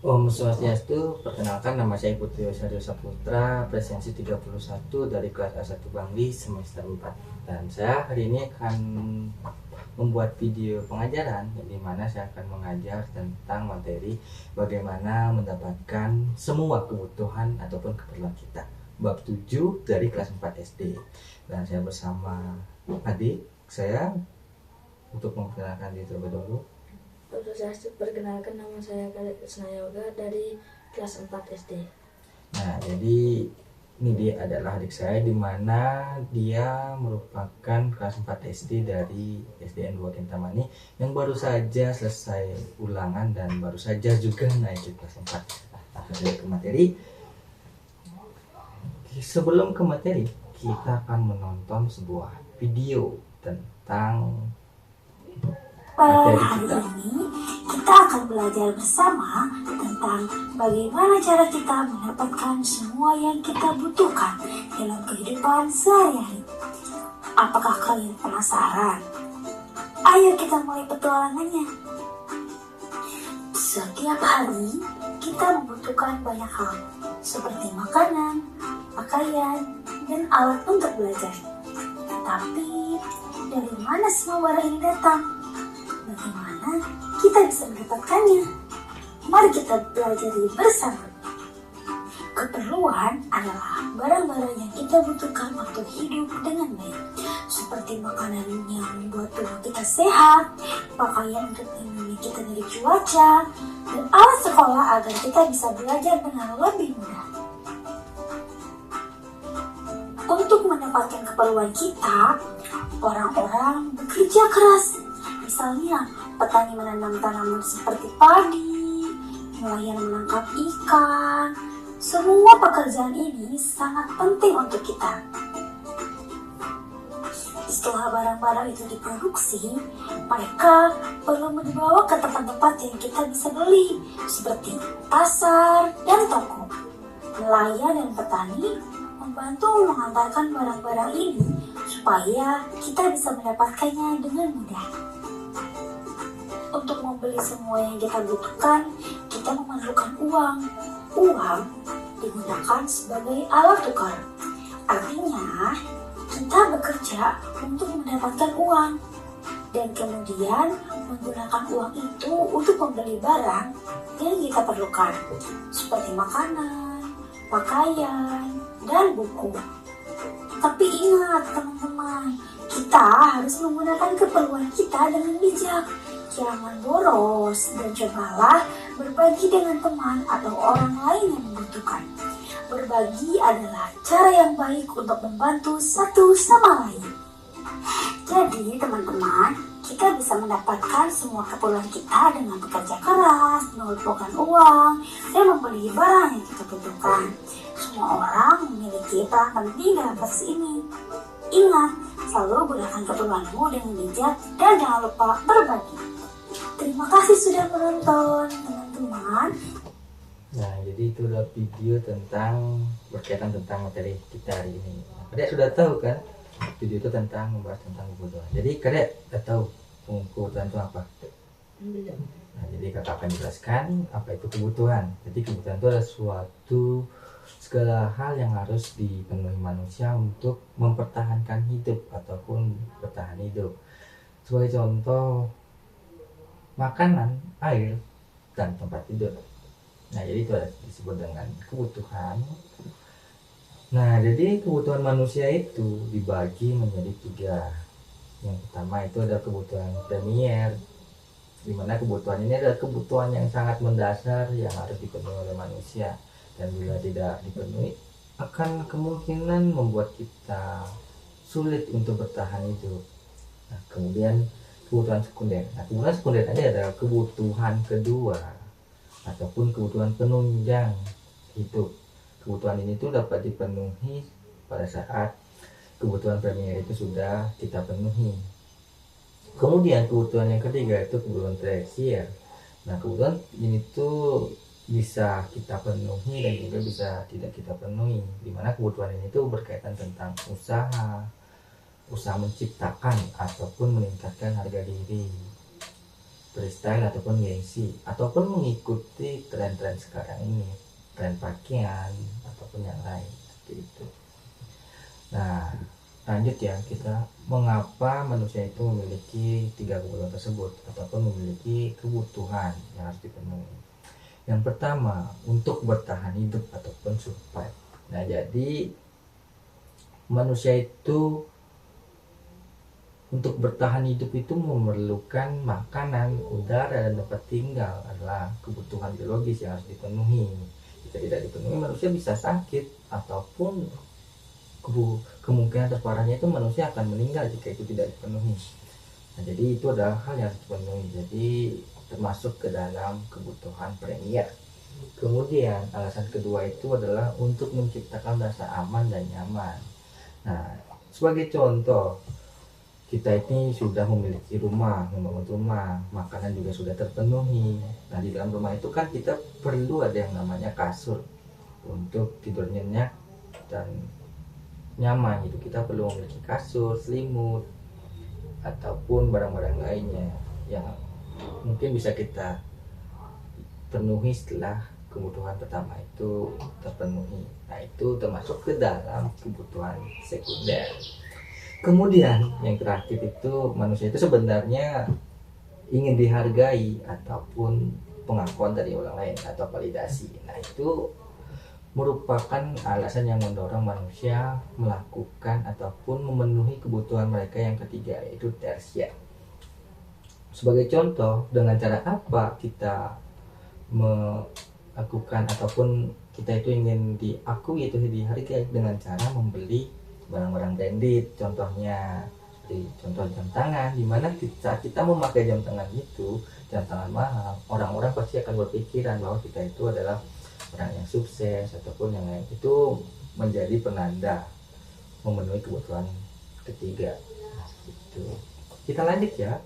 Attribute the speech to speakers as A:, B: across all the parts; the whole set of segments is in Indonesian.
A: Om Swastiastu, perkenalkan nama saya Putri Osaryo Saputra, presensi 31 dari kelas A1 Bangli semester 4. Dan saya hari ini akan membuat video pengajaran di mana saya akan mengajar tentang materi bagaimana mendapatkan semua kebutuhan ataupun keperluan kita. Bab 7 dari kelas 4 SD. Dan saya bersama adik saya untuk memperkenalkan diri terlebih dahulu.
B: Untuk saya perkenalkan, nama saya Khalid Krisna Yoga dari kelas 4 SD.
A: Nah, jadi ini dia adalah adik saya di mana dia merupakan kelas 4 SD dari SDN 2 Kintamani yang baru saja selesai ulangan dan baru saja juga naik ke kelas 4. Nah, ke materi. Sebelum ke materi, kita akan menonton sebuah video tentang
C: Pada hari ini, kita akan belajar bersama tentang bagaimana cara kita mendapatkan semua yang kita butuhkan dalam kehidupan sehari-hari. Apakah kalian penasaran? Ayo kita mulai petualangannya. Setiap hari, kita membutuhkan banyak hal, seperti makanan, pakaian, dan alat untuk belajar. Tapi, dari mana semua barang ini datang? Bagaimana kita bisa mendapatkannya? Mari kita belajar bersama. Keperluan adalah barang-barang yang kita butuhkan untuk hidup dengan baik, seperti makanan yang membuat tubuh kita sehat, pakaian untuk melindungi kita dari cuaca, dan alat sekolah agar kita bisa belajar dengan lebih mudah. Untuk mendapatkan keperluan kita, orang-orang bekerja keras. Misalnya, petani menanam tanaman seperti padi, nelayan menangkap ikan. Semua pekerjaan ini sangat penting untuk kita. Setelah barang-barang itu diproduksi, mereka perlu dibawa ke tempat-tempat yang kita bisa beli, seperti pasar dan toko. Nelayan dan petani membantu mengantarkan barang-barang ini supaya kita bisa mendapatkannya dengan mudah. Untuk membeli semua yang kita butuhkan, kita memerlukan uang. Uang digunakan sebagai alat tukar. Artinya, kita bekerja untuk mendapatkan uang. Dan kemudian menggunakan uang itu untuk membeli barang yang kita perlukan. Seperti makanan, pakaian, dan buku. Tapi ingat teman-teman, kita harus menggunakan keperluan kita dengan bijak. Jangan boros dan cobalah berbagi dengan teman atau orang lain yang membutuhkan. Berbagi adalah cara yang baik untuk membantu satu sama lain. Jadi teman-teman, kita bisa mendapatkan semua keperluan kita dengan bekerja keras, mengumpulkan uang, dan membeli barang yang kita butuhkan. Semua orang memiliki peran penting dalam proses ini. Ingat, selalu gunakan keperluanmu dengan bijak dan jangan lupa berbagi. Terima kasih sudah menonton, teman-teman.
A: Nah, jadi itu adalah video berkaitan tentang materi kita hari ini. Nah, Kadek sudah tahu kan, video itu membahas tentang kebutuhan. Jadi Kadek sudah tahu kebutuhan itu apa? Nah, jadi kakak akan jelaskan apa itu kebutuhan. Jadi kebutuhan itu adalah segala hal yang harus dipenuhi manusia untuk mempertahankan hidup ataupun bertahan hidup. Sebagai contoh, makanan, air, dan tempat tidur. Nah, jadi itu disebut dengan kebutuhan. Nah, jadi kebutuhan manusia itu dibagi menjadi 3. Yang pertama itu adalah kebutuhan premier, di mana kebutuhan ini adalah kebutuhan yang sangat mendasar yang harus dipenuhi oleh manusia, dan bila tidak dipenuhi akan kemungkinan membuat kita sulit untuk bertahan hidup. Nah, kemudian kebutuhan sekunder. Nah, kebutuhan sekunder ini adalah kebutuhan kedua ataupun kebutuhan penunjang hidup. Kebutuhan ini tuh dapat dipenuhi pada saat kebutuhan premier itu sudah kita penuhi. Kemudian kebutuhan yang ketiga itu kebutuhan tersier. Nah, kebutuhan ini tuh bisa kita penuhi dan juga bisa tidak kita penuhi. Dimana kebutuhan ini tuh berkaitan tentang usaha menciptakan ataupun meningkatkan harga diri. freestyle ataupun gengsi ataupun mengikuti tren-tren sekarang ini, tren pakaian ataupun yang lain seperti itu. Nah, lanjut ya, kita mengapa manusia itu memiliki tiga kebutuhan tersebut ataupun memiliki kebutuhan yang harus dipenuhi. Yang pertama, untuk bertahan hidup ataupun survive. Nah, jadi manusia itu untuk bertahan hidup itu memerlukan makanan, udara, dan tempat tinggal adalah kebutuhan biologis yang harus dipenuhi. Jika tidak dipenuhi, manusia bisa sakit ataupun kemungkinan terparahnya itu manusia akan meninggal jika itu tidak dipenuhi. Nah, jadi itu adalah hal yang harus dipenuhi. Jadi termasuk ke dalam kebutuhan premier. Kemudian alasan kedua itu adalah untuk menciptakan rasa aman dan nyaman. Nah, sebagai contoh, kita ini sudah memiliki rumah, membangun rumah, makanan juga sudah terpenuhi. Nah, di dalam rumah itu kan kita perlu ada yang namanya kasur untuk tidur nyenyak dan nyaman gitu. Kita perlu memiliki kasur, selimut, ataupun barang-barang lainnya yang mungkin bisa kita penuhi setelah kebutuhan pertama itu terpenuhi. Nah, itu termasuk ke dalam kebutuhan sekunder. Kemudian yang terakhir itu manusia itu sebenarnya ingin dihargai ataupun pengakuan dari orang lain atau validasi. Nah, itu merupakan alasan yang mendorong manusia melakukan ataupun memenuhi kebutuhan mereka yang ketiga, yaitu tersier. Sebagai contoh, dengan cara apa kita melakukan ataupun kita itu ingin diakui itu dihargai? Dengan cara membeli barang-barang branded. Contohnya seperti contoh jam tangan, dimana saat kita memakai jam tangan itu, jam tangan mahal, orang-orang pasti akan berpikiran bahwa kita itu adalah orang yang sukses ataupun yang lain. Itu menjadi penanda memenuhi kebutuhan ketiga. Nah, gitu. Kita lanjut ya,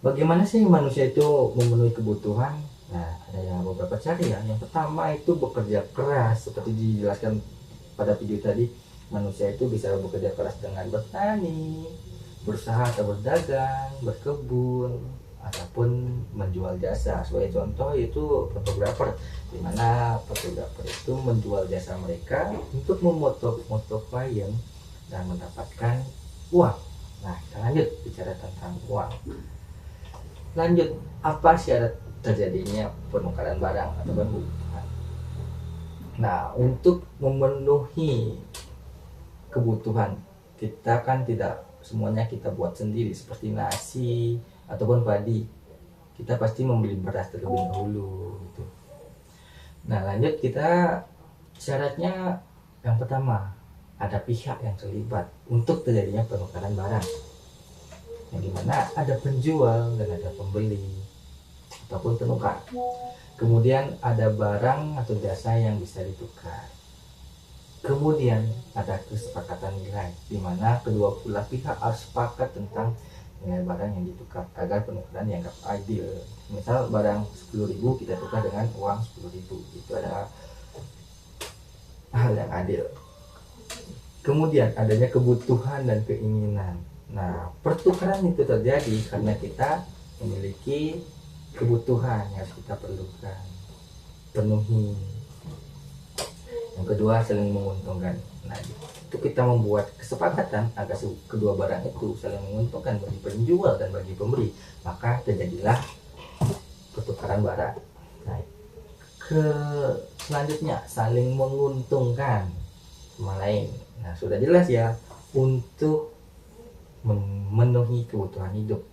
A: bagaimana sih manusia itu memenuhi kebutuhan? Nah, ada yang beberapa cara ya. Yang pertama itu bekerja keras, seperti dijelaskan pada video tadi. Manusia itu bisa bekerja keras dengan bertani, berusaha atau berdagang, berkebun, ataupun menjual jasa. Sebagai contoh itu fotografer, di mana fotografer itu menjual jasa mereka untuk memoto klien dan mendapatkan uang. Nah, kita lanjut bicara tentang uang. Lanjut, apa syarat terjadinya penukaran barang atau kebutuhan? Nah, untuk memenuhi kebutuhan kita kan tidak semuanya kita buat sendiri, seperti nasi ataupun padi. Kita pasti membeli beras terlebih dahulu gitu. Nah, lanjut, kita syaratnya yang pertama ada pihak yang terlibat untuk terjadinya penukaran barang, yang dimana ada penjual dan ada pembeli ataupun penukar. Kemudian ada barang atau jasa yang bisa ditukar. Kemudian ada kesepakatan nilai, di mana kedua belah pihak harus sepakat tentang nilai barang yang ditukar agar penukaran dianggap adil. Misal barang 10.000 kita tukar dengan uang 10.000, itu adalah hal yang adil. Kemudian adanya kebutuhan dan keinginan. Nah, pertukaran itu terjadi karena kita memiliki kebutuhan yang harus kita perlukan, penuhi. Yang kedua, saling menguntungkan. Nah, itu kita membuat kesepakatan agar kedua barang itu saling menguntungkan bagi penjual dan bagi pembeli, maka terjadilah pertukaran barang. Nah, selanjutnya saling menguntungkan sama lain. Nah, sudah jelas ya, untuk memenuhi kebutuhan hidup.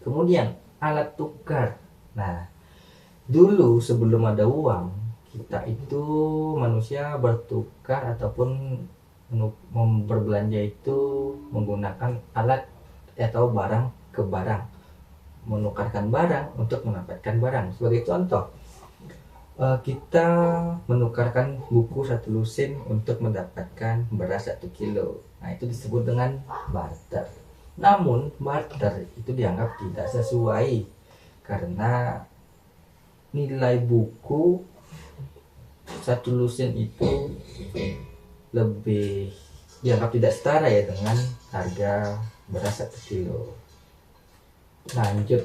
A: Kemudian alat tukar. Nah, dulu sebelum ada uang, kita itu manusia bertukar ataupun berbelanja itu menggunakan alat atau barang ke barang, menukarkan barang untuk mendapatkan barang. Sebagai contoh, kita menukarkan buku 1 lusin untuk mendapatkan beras 1 kilo. Nah, itu disebut dengan barter. Namun barter itu dianggap tidak sesuai karena nilai buku 1 lusin itu lebih dianggap tidak setara ya dengan harga beras 1 kilo. Lanjut,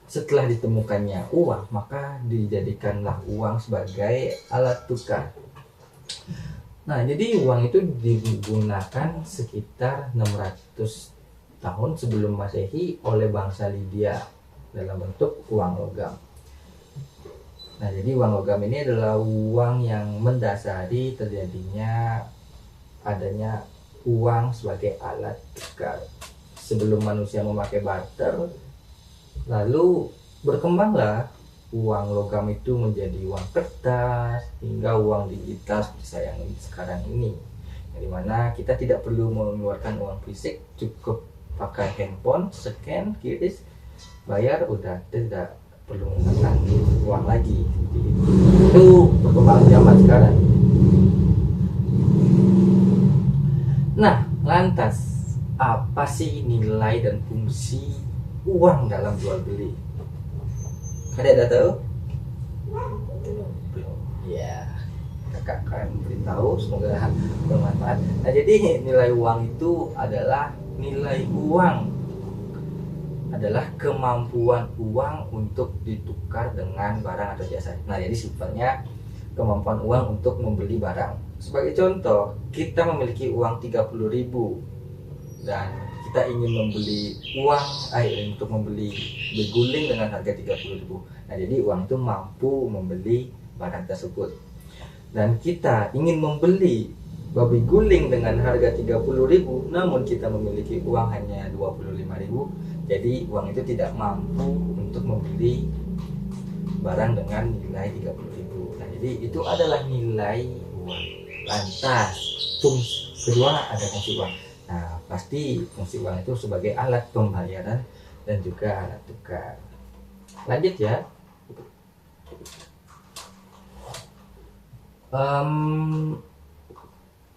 A: setelah ditemukannya uang, maka dijadikanlah uang sebagai alat tukar. Nah, jadi uang itu digunakan sekitar 600 tahun sebelum Masehi oleh bangsa Lydia dalam bentuk uang logam. Nah, jadi uang logam ini adalah uang yang mendasari terjadinya adanya uang sebagai alat tukar. Sebelum manusia memakai barter, lalu berkembanglah uang logam itu menjadi uang kertas hingga uang digital seperti yang sekarang ini, yang dimana kita tidak perlu mengeluarkan uang fisik, cukup pakai handphone, scan, kiris, bayar, udah tidak perlu menggunakan uang lagi. Itu perkembangan zaman sekarang. Nah, lantas apa sih nilai dan fungsi uang dalam jual beli? Ada udah tahu? Belum. Ya, kakak akan beritahu, semoga bermanfaat. Nah, jadi nilai uang itu adalah kemampuan uang untuk ditukar dengan barang atau jasa. Nah, jadi simpelnya kemampuan uang untuk membeli barang. Sebagai contoh, kita memiliki uang 30.000 dan kita ingin membeli uang untuk membeli beguling dengan harga 30.000. Nah, jadi uang itu mampu membeli barang tersebut. Dan kita ingin membeli babi guling dengan harga 30.000, namun kita memiliki uang hanya 25.000. Jadi uang itu tidak mampu untuk membeli barang dengan nilai 30.000. Nah, jadi itu adalah nilai uang. Lantas, kedua ada fungsi uang. Nah, pasti fungsi uang itu sebagai alat pembayaran dan juga alat tukar. Lanjut ya.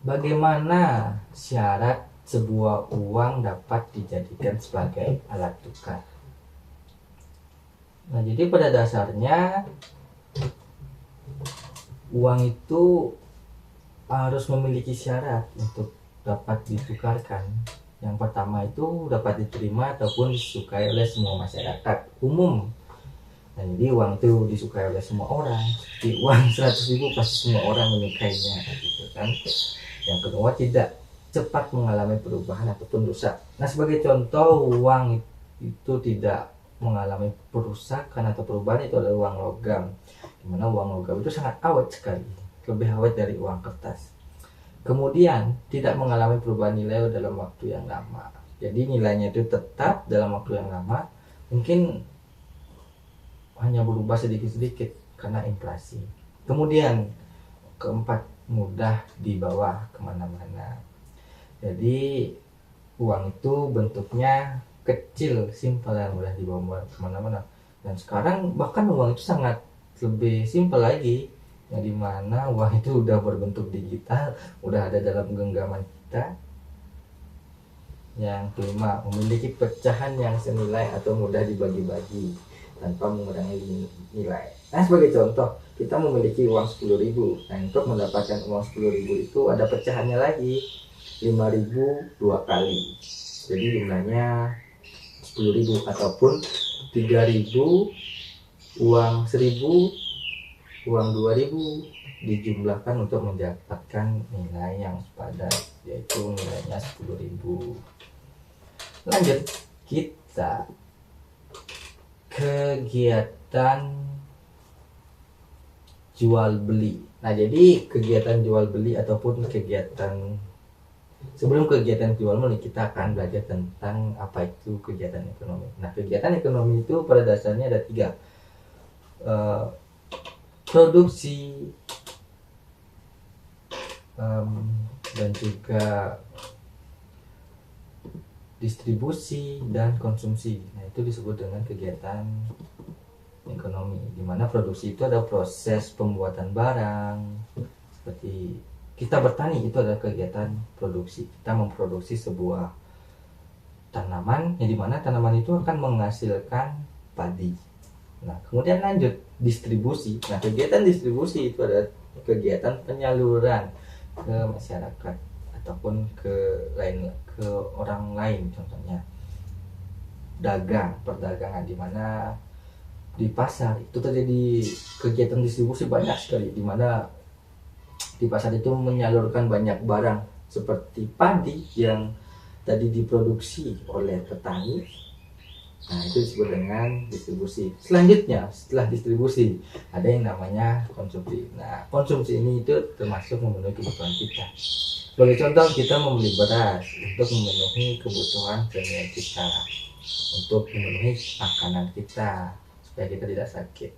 A: Bagaimana syarat sebuah uang dapat dijadikan sebagai alat tukar? Nah, jadi pada dasarnya uang itu harus memiliki syarat untuk dapat ditukarkan. Yang pertama itu dapat diterima ataupun disukai oleh semua masyarakat umum. Nah, jadi uang itu disukai oleh semua orang. Seperti uang 100.000 pasti semua orang menyukainya, gitu kan. Yang kedua, tidak cepat mengalami perubahan ataupun rusak. Nah, sebagai contoh uang itu tidak mengalami perusakan atau perubahan itu adalah uang logam. Dimana uang logam itu sangat awet sekali, lebih awet dari uang kertas. Kemudian tidak mengalami perubahan nilai dalam waktu yang lama. Jadi nilainya itu tetap dalam waktu yang lama, mungkin hanya berubah sedikit-sedikit karena inflasi. Kemudian keempat, mudah dibawa kemana-mana. Jadi uang itu bentuknya kecil, simpel, dan mudah dibawa kemana-mana. Dan sekarang bahkan uang itu sangat lebih simpel lagi, yang dimana uang itu udah berbentuk digital, udah ada dalam genggaman kita. Yang kelima, memiliki pecahan yang senilai atau mudah dibagi-bagi tanpa mengurangi nilai. Nah, sebagai contoh, kita memiliki uang 10.000. Nah, untuk mendapatkan uang 10.000 itu ada pecahannya lagi, 5.000 dua kali. Jadi jumlahnya 10.000 ataupun 3.000, uang 1.000, uang 2.000 dijumlahkan untuk mendapatkan nilai yang sepadan, yaitu nilainya 10.000. Lanjut, kita kegiatan jual beli. Nah, jadi kegiatan jual beli ataupun sebelum kegiatan jual beli, kita akan belajar tentang apa itu kegiatan ekonomi. Nah, kegiatan ekonomi itu pada dasarnya ada 3. Produksi dan juga distribusi dan konsumsi. Nah, itu disebut dengan kegiatan ekonomi, di mana produksi itu ada proses pembuatan barang. Seperti kita bertani, itu adalah kegiatan produksi. Kita memproduksi sebuah tanaman, yang dimana tanaman itu akan menghasilkan padi. Nah, kemudian lanjut distribusi. Nah, kegiatan distribusi itu adalah kegiatan penyaluran ke masyarakat ataupun ke orang lain. Contohnya perdagangan, di mana di pasar itu terjadi kegiatan distribusi banyak sekali, di mana di pasar itu menyalurkan banyak barang seperti padi yang tadi diproduksi oleh petani. Nah, itu disebut dengan distribusi. Selanjutnya, setelah distribusi, ada yang namanya konsumsi. Nah, konsumsi ini itu termasuk memenuhi kebutuhan kita. Sebagai contoh, kita membeli beras untuk memenuhi kebutuhan sehari kita, untuk memenuhi makanan kita, supaya kita tidak sakit.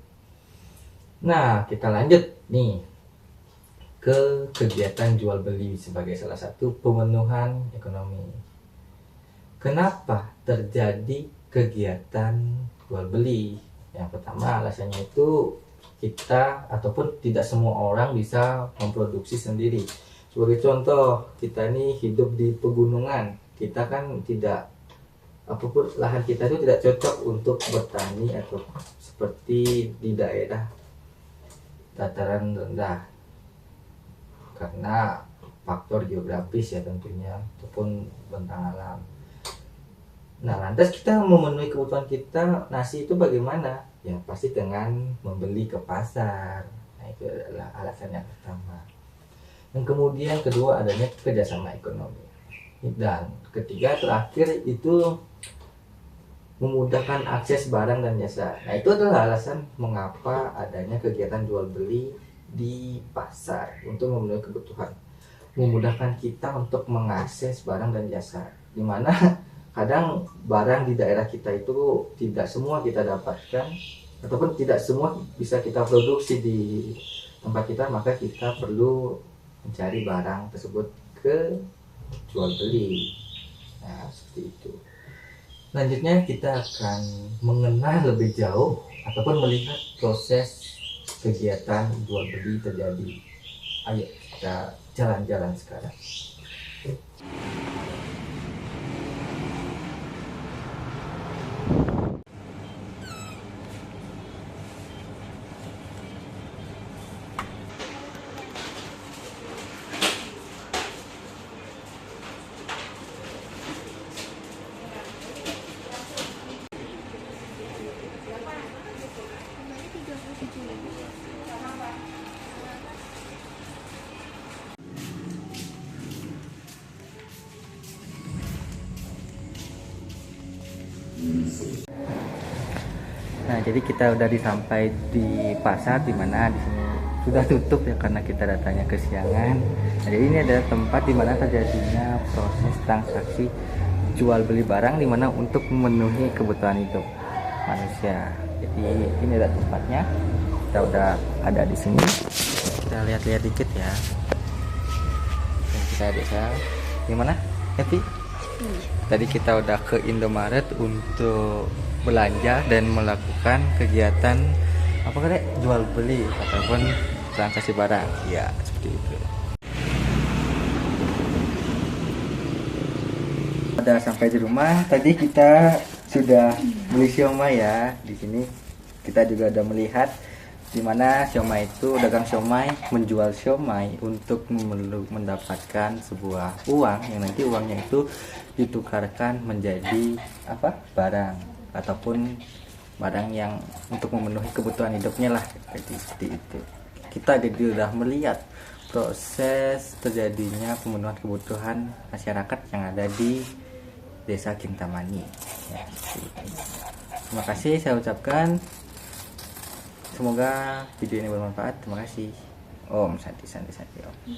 A: Nah, kita lanjut nih ke kegiatan jual beli sebagai salah satu pemenuhan ekonomi. Kenapa terjadi kegiatan jual beli? Yang pertama, alasannya itu kita ataupun tidak semua orang bisa memproduksi sendiri. Sebagai contoh, kita ini hidup di pegunungan, kita kan tidak, apapun lahan kita itu tidak cocok untuk bertani atau seperti di daerah dataran rendah, karena faktor geografis ya tentunya, ataupun bentang alam. Nah, lantas kita memenuhi kebutuhan kita nasi itu bagaimana? Ya pasti dengan membeli ke pasar. Nah, itu adalah alasan yang pertama. Yang kemudian kedua, adanya kerjasama ekonomi. Dan ketiga, terakhir itu memudahkan akses barang dan jasa. Nah, itu adalah alasan mengapa adanya kegiatan jual beli di pasar untuk memenuhi kebutuhan. Memudahkan kita untuk mengakses barang dan jasa. Dimana kadang barang di daerah kita itu tidak semua kita dapatkan, ataupun tidak semua bisa kita produksi di tempat kita, maka kita perlu mencari barang tersebut ke jual beli. Nah, seperti itu. Selanjutnya kita akan mengenal lebih jauh ataupun melihat proses kegiatan jual beli terjadi. Ayo kita jalan-jalan sekarang. Nah, jadi kita udah sampai di pasar, di mana di sini sudah tutup ya karena kita datangnya kesiangan. Nah, jadi ini adalah tempat di mana terjadinya proses transaksi jual beli barang, di mana untuk memenuhi kebutuhan hidup manusia. Jadi ini adalah tempatnya. Kita udah ada di sini. Kita lihat-lihat dikit ya. Dan kita bisa gimana? Happy? Tadi kita udah ke Indomaret untuk belanja dan melakukan kegiatan apa kata jual beli ataupun transaksi barang. Ya, seperti itu. Udah sampai di rumah. Tadi kita sudah beli siomay ya. Di sini kita juga udah melihat di mana siomay itu, dagang siomay menjual siomay untuk mendapatkan sebuah uang yang nanti uangnya itu ditukarkan menjadi apa? Barang ataupun barang yang untuk memenuhi kebutuhan hidupnya lah, seperti itu. Kita jadi udah melihat proses terjadinya pemenuhan kebutuhan masyarakat yang ada di Desa Kintamani ya, terima kasih saya ucapkan, semoga video ini bermanfaat. Terima kasih. Om Santi Santi Santi Om.